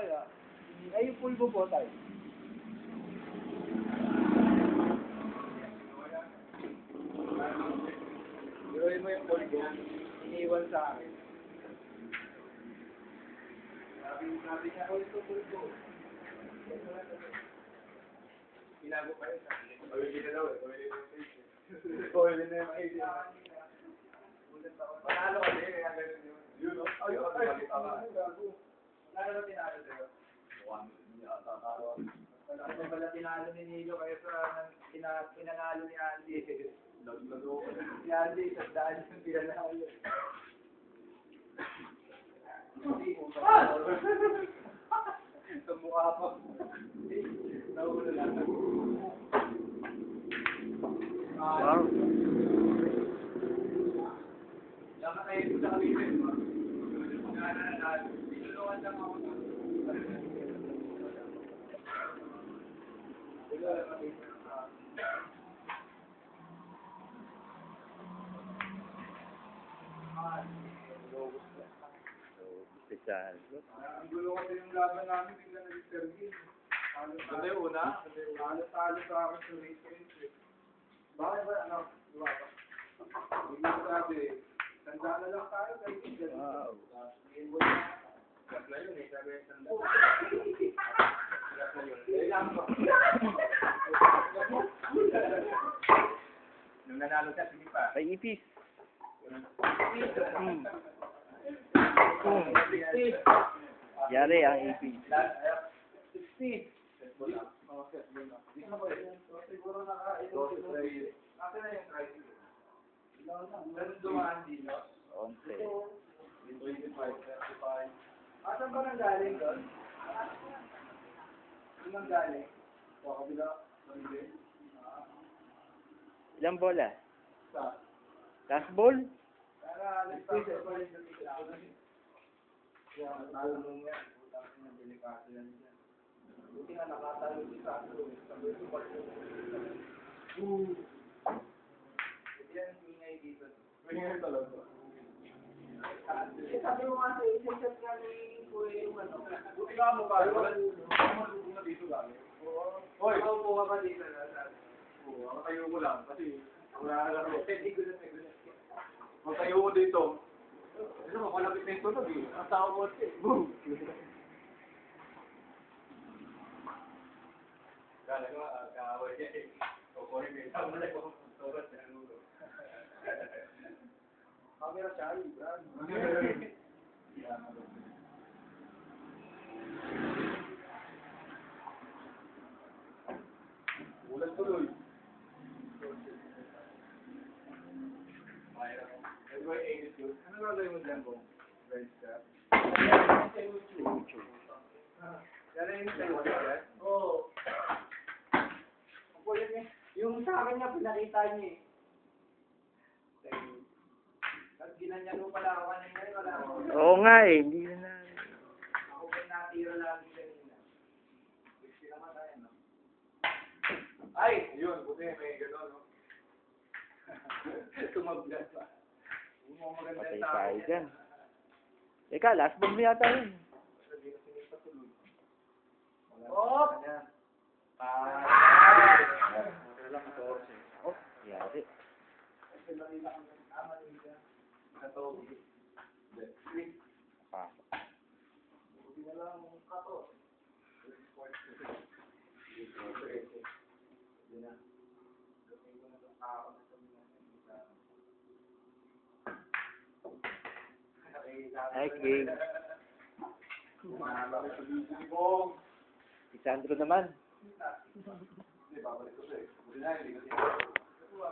kaya? Ay, yung pulbo po tayo. Gawin mo yung pulbo. Iniwan sa akin. Sabi niya, oh, ito pulbo. Pinago pa yun. Pawili na daw eh. Pawili na yung idea. Panalo ka din. Yun o. Panalo na tinalo sa'yo. Ano pala tinalo ni Nilo kaya sa pinanalo ni Andy. Si Andy, isang daan yung pinanalo. Sa mukha po. Naulo lang. Wow. Nakatayin ko sa kalitin mo. Tinulungan lang ako. Special. Ang gulo kasi yung laban namin, bigla nag-serve. Ano yung una? Talo sa akin sa race. Bakit ba? Ano? Diba ba? Hindi ko sabi, tanda na lang tayo. Wow. Gas na yun eh. Sabi yung tanda. Gas na yun. Kailangan ba? Nung nanalo ka, sige pa. May ipis. Yari ang ipis. 60. Siguro naka-ito. Akin na yung tricycle. Ganun dumaan din, no? 11. 25, 35. Asan ba nang galing doon? Saan nang galing? O, kabila. Marili. Ilang bola? Sa? Last ball? Kaya, nag-pisa pa rin yung tika. Kaya, natalo mo yan. Utang na delikado yan dyan. Buti nga nakatalo si Sandro. Sabi ko pa rin. Yan yung ingay dito. Ingay talaga. Sabi mo nga sa isip nga ni Kuya yung ano. Buti nga mo pa. Wala mo dito galing. Hoy! Ako po ka dito. Oo, ako tayo mo lang. Kasi wala na lang. Magtayo mo dito. Ano mo, malapit na ito na. Ang tao mo ito. Boom! Kala ko, kaaway niya eh. Kukunin mo yung tao na lang. Sobrang sinulo. Camera siya, Brad. Ulan tuloy. Ano gagawin mo dyan, Bong? Guys, ka? Yan sa YouTube, Oo. Yung sa akin niya, pinakita niya eh. Pag ginanyan mo pala ako kanina, wala ako. Oo nga eh. Hindi na. Ako pa natira lagi kanina. Gusto naman tayo, no? Ay! Yun, buti may gano'n, no? Tumablas pa. Patay tayo dyan. Teka, last ball mo yata yun. Oh! Oh, yari. Ah. Next game. Si Sandro naman.